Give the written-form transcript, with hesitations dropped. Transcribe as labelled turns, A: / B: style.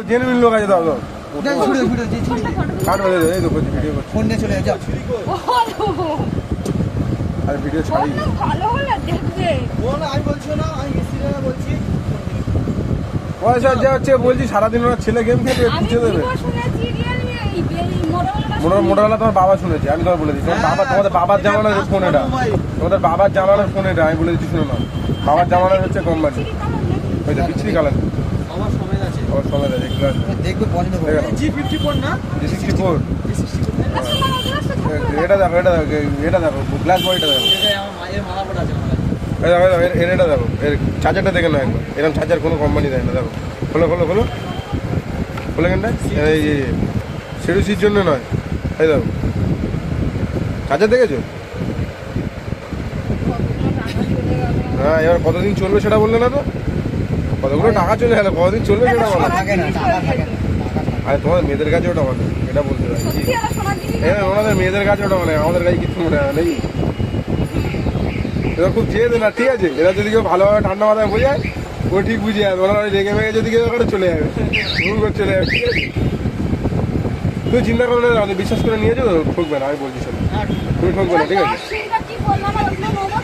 A: Genuine লোক আছে, দাও দাও কাটবে, এই তো ভিডিও করছি,
B: ফোন নিয়ে চলে যাও।
A: আর ভিডিও ছাড়ি
C: ভালো হলো দেখবে।
B: আমি বলছি না, আমি মিস্ত্রিরা বলছি
A: পয়সা যা হচ্ছে বলছি সারাদিন ওরা ছেলে গেম খেলে
C: আমি
A: বুঝে দেবে।
C: শুনেছি রিয়েলমি এই
A: মোটরওয়ালা তোমার বাবা শুনেছি, আমি তোমার বলে দিচ্ছি তোমাদের বাবার জামানার ফোন এটা, তোমাদের বাবার জামানার ফোন এটা, আমি বলে দিচ্ছি শুনো না, বাবার জামানার হচ্ছে কোম্পানি ওই তো বিচ্ছিরি কালার।
B: আমার সময় আছে,
A: আমার সময় আছে, এগুলো আছে।
B: দেখবে পছন্দ করবে। G54 না,
A: G64
C: আচ্ছা
A: এটা দেখো, এটা দেখো, এটা দেখো গ্লাস বডিটা দেখো,
B: এটাই আমার মায়ের মালা পড়া আছে আমার।
A: এই দেখো, এটা দেখো, এর চার্জারটা দেখে না একবার, এরকম চার্জার কোনো কোম্পানি দেয় না। দেখো খোলো খোলো খোলো খোলো কেনটা, এই সেরুসির জন্য নয়, এই দেখো চার্জার দেখেছো? হ্যাঁ, এবার কতদিন চলবে সেটা বললে না তো, কতগুলো টাকা চলে গেল, কতদিন চলবে সেটা বলো।
B: থাকে না, টাকা থাকে না।
A: আরে তোমাদের মেয়েদের কাছে ওটা মানে, এটা বলতে পারি
C: সত্যি আর সোনার জিনিস
A: হ্যাঁ, ওনাদের মেয়েদের কাছে ওটা মানে, আমাদের কাছে কিছু মনে হয় নেই। এরা খুব চেয়ে না, ঠিক আছে, এরা যদি কেউ ভালোভাবে ঠান্ডা মাথায় বোঝায় ও ঠিক বুঝে যাবে, ওনারা রেগে মেগে যদি কেউ করে চলে যাবে, ভুল করে চলে যাবে, ঠিক আছে। তুই চিন্তা করো না, আমাদের বিশ্বাস করে নিয়েছো তো, ঠকবে না, আমি বলছি শোনো, তুমি ঠকবে না, ঠিক আছে।
C: কি বললাম, মোমো বললাম